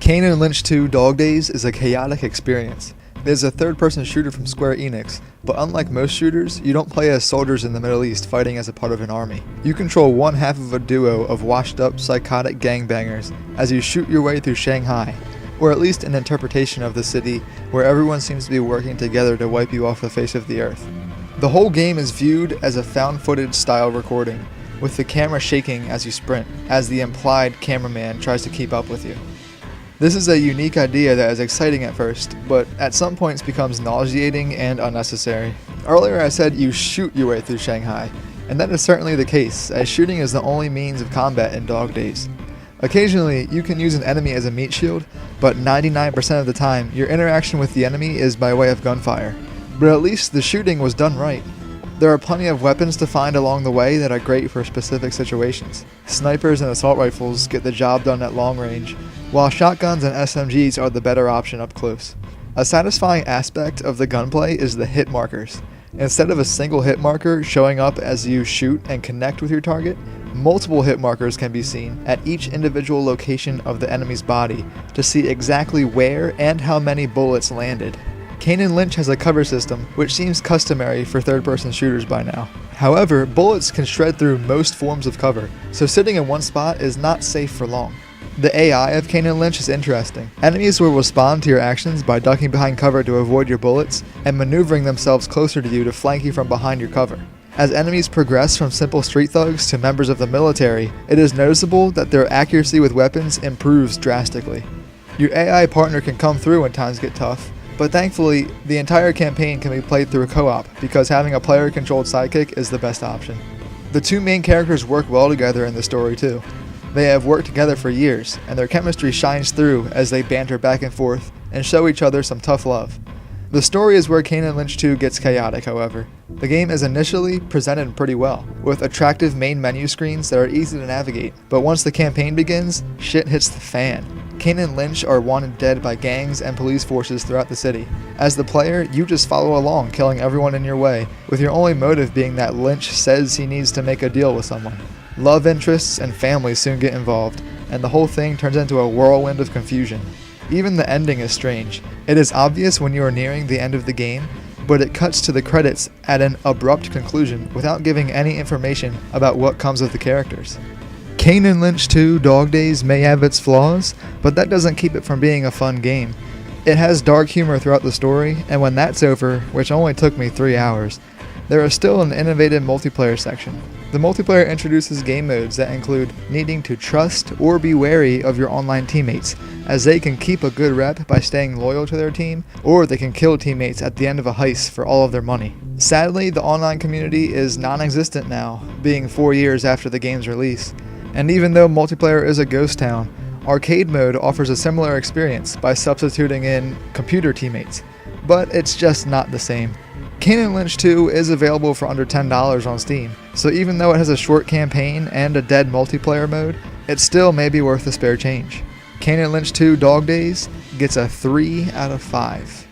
Kane Lynch 2 Dog Days is a chaotic experience. It is a third-person shooter from Square Enix, but unlike most shooters, you don't play as soldiers in the Middle East fighting as a part of an army. You control one half of a duo of washed-up, psychotic gangbangers as you shoot your way through Shanghai, or at least an interpretation of the city where everyone seems to be working together to wipe you off the face of the earth. The whole game is viewed as a found-footage style recording, with the camera shaking as you sprint, as the implied cameraman tries to keep up with you. This is a unique idea that is exciting at first, but at some points becomes nauseating and unnecessary. Earlier I said you shoot your way through Shanghai, and that is certainly the case, as shooting is the only means of combat in Dog Days. Occasionally, you can use an enemy as a meat shield, but 99% of the time, your interaction with the enemy is by way of gunfire. But at least the shooting was done right. There are plenty of weapons to find along the way that are great for specific situations. Snipers and assault rifles get the job done at long range, while shotguns and SMGs are the better option up close. A satisfying aspect of the gunplay is the hit markers. Instead of a single hit marker showing up as you shoot and connect with your target, multiple hit markers can be seen at each individual location of the enemy's body to see exactly where and how many bullets landed. Kane Lynch has a cover system, which seems customary for third-person shooters by now. However, bullets can shred through most forms of cover, so sitting in one spot is not safe for long. The AI of Kane Lynch is interesting. Enemies will respond to your actions by ducking behind cover to avoid your bullets, and maneuvering themselves closer to you to flank you from behind your cover. As enemies progress from simple street thugs to members of the military, it is noticeable that their accuracy with weapons improves drastically. Your AI partner can come through when times get tough, but thankfully, the entire campaign can be played through a co-op because having a player-controlled sidekick is the best option. The two main characters work well together in the story too. They have worked together for years, and their chemistry shines through as they banter back and forth and show each other some tough love. The story is where Kane Lynch 2 gets chaotic, however. The game is initially presented pretty well, with attractive main menu screens that are easy to navigate, but once the campaign begins, shit hits the fan. Kane and Lynch are wanted dead by gangs and police forces throughout the city. As the player, you just follow along, killing everyone in your way, with your only motive being that Lynch says he needs to make a deal with someone. Love interests and families soon get involved, and the whole thing turns into a whirlwind of confusion. Even the ending is strange. It is obvious when you are nearing the end of the game, but it cuts to the credits at an abrupt conclusion without giving any information about what comes of the characters. Kane Lynch 2 Dog Days may have its flaws, but that doesn't keep it from being a fun game. It has dark humor throughout the story, and when that's over, which only took me 3 hours, there is still an innovative multiplayer section. The multiplayer introduces game modes that include needing to trust or be wary of your online teammates, as they can keep a good rep by staying loyal to their team, or they can kill teammates at the end of a heist for all of their money. Sadly, the online community is non-existent now, being 4 years after the game's release. And even though multiplayer is a ghost town, arcade mode offers a similar experience by substituting in computer teammates, but it's just not the same. Kane Lynch 2 is available for under $10 on Steam, so even though it has a short campaign and a dead multiplayer mode, it still may be worth the spare change. Kane Lynch 2 Dog Days gets a 3 out of 5.